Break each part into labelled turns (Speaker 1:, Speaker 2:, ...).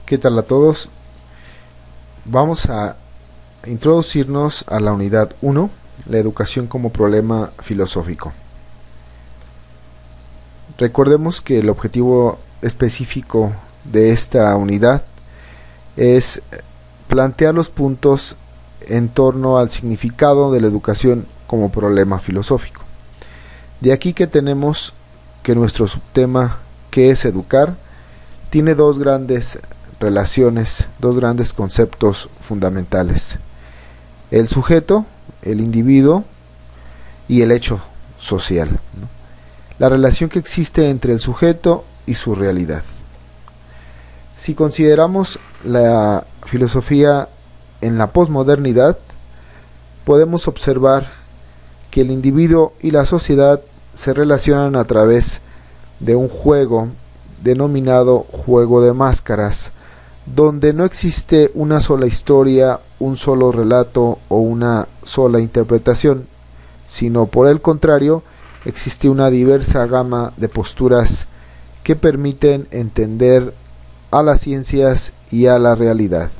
Speaker 1: ¿Qué tal a todos? Vamos a introducirnos a la unidad 1, la educación como problema filosófico. Recordemos que el objetivo específico de esta unidad es plantear los puntos en torno al significado de la educación como problema filosófico. De aquí que tenemos que nuestro subtema, ¿qué es educar?, tiene dos grandes relaciones, dos grandes conceptos fundamentales: el sujeto, el individuo, y el hecho social, ¿no? La relación que existe entre el sujeto y su realidad. Si consideramos la filosofía en la posmodernidad, podemos observar que el individuo y la sociedad se relacionan a través de un juego denominado juego de máscaras, donde no existe una sola historia, un solo relato o una sola interpretación, sino por el contrario, existe una diversa gama de posturas que permiten entender a las ciencias y a la realidad.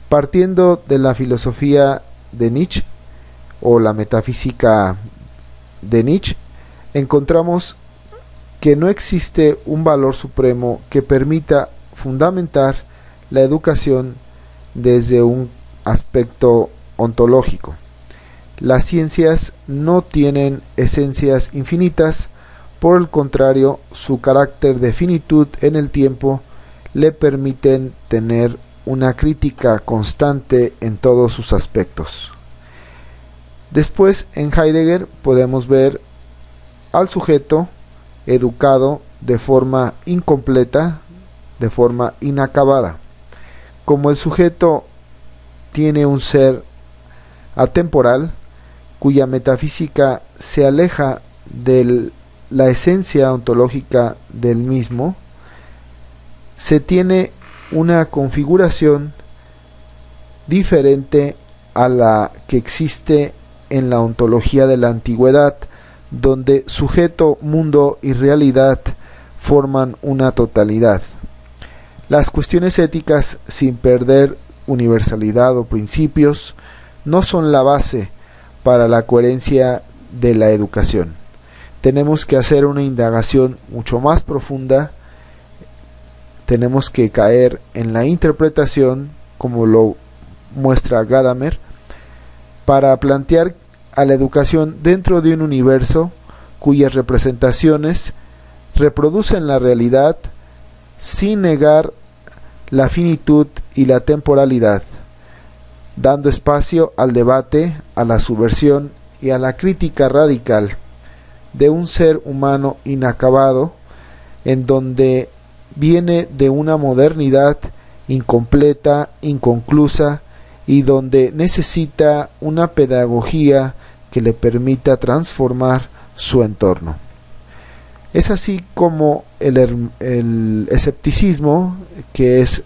Speaker 1: Partiendo de la filosofía de Nietzsche o la metafísica de Nietzsche, encontramos que no existe un valor supremo que permita fundamentar la educación desde un aspecto ontológico. Las ciencias no tienen esencias infinitas, por el contrario, su carácter de finitud en el tiempo le permiten tener una crítica constante en todos sus aspectos. Después, en Heidegger podemos ver al sujeto educado de forma incompleta, de forma inacabada. Como el sujeto tiene un ser atemporal, cuya metafísica se aleja de la esencia ontológica del mismo, se tiene una configuración diferente a la que existe en la ontología de la antigüedad, donde sujeto, mundo y realidad forman una totalidad. Las cuestiones éticas, sin perder universalidad o principios, no son la base para la coherencia de la educación. Tenemos que hacer una indagación mucho más profunda, tenemos que caer en la interpretación, como lo muestra Gadamer, para plantear a la educación dentro de un universo cuyas representaciones reproducen la realidad sin negar la finitud y la temporalidad, dando espacio al debate, a la subversión y a la crítica radical de un ser humano inacabado, en donde viene de una modernidad incompleta, inconclusa, y donde necesita una pedagogía que le permita transformar su entorno. Es así como el escepticismo, que es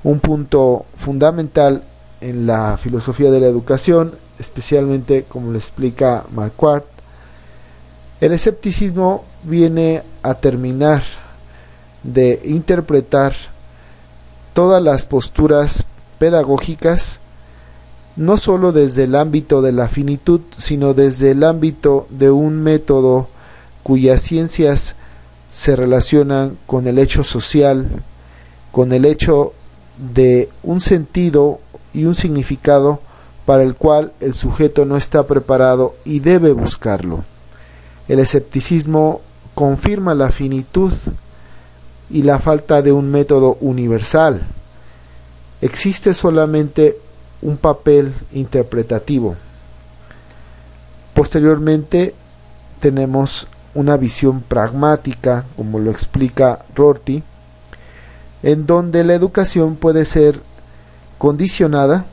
Speaker 1: un punto fundamental en la filosofía de la educación, especialmente como lo explica Marquardt, el escepticismo viene a terminar de interpretar todas las posturas pedagógicas, no sólo desde el ámbito de la finitud, sino desde el ámbito de un método cuyas ciencias se relacionan con el hecho social, con el hecho de un sentido y un significado para el cual el sujeto no está preparado y debe buscarlo. El escepticismo confirma la finitud y la falta de un método universal. Existe solamente un papel interpretativo. Posteriormente tenemos una visión pragmática, como lo explica Rorty, en donde la educación puede ser condicionada,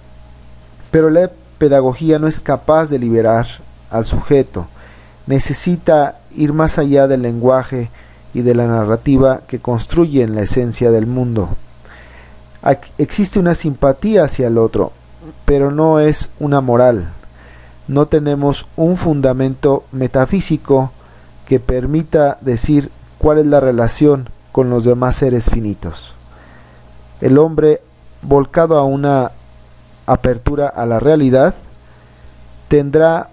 Speaker 1: pero la pedagogía no es capaz de liberar al sujeto. Necesita ir más allá del lenguaje y de la narrativa que construyen la esencia del mundo. Existe una simpatía hacia el otro, pero no es una moral. No tenemos un fundamento metafísico que permita decir cuál es la relación con los demás seres finitos. El hombre volcado a una apertura a la realidad tendrá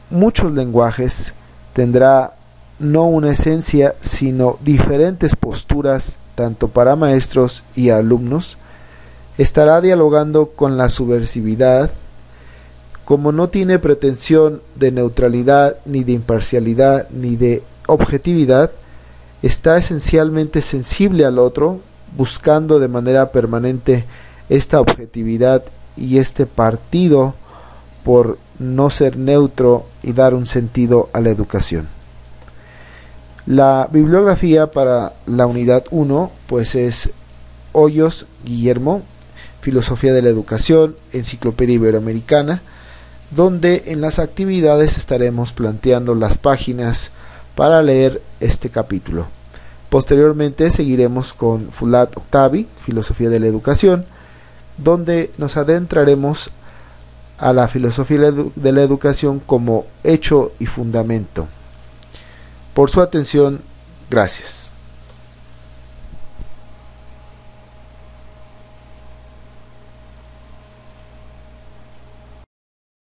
Speaker 1: muchos lenguajes, tendrá no una esencia, sino diferentes posturas, tanto para maestros y alumnos. Estará dialogando con la subversividad. Como no tiene pretensión de neutralidad, ni de imparcialidad, ni de objetividad, está esencialmente sensible al otro, buscando de manera permanente esta objetividad y este partido por no ser neutro y dar un sentido a la educación. La bibliografía para la unidad 1 pues es Hoyos, Guillermo, Filosofía de la Educación, Enciclopedia Iberoamericana, donde en las actividades estaremos planteando las páginas para leer este capítulo. Posteriormente seguiremos con Fulat Octavi, Filosofía de la Educación, donde nos adentraremos a la filosofía de la educación como hecho y fundamento. Por su atención, gracias.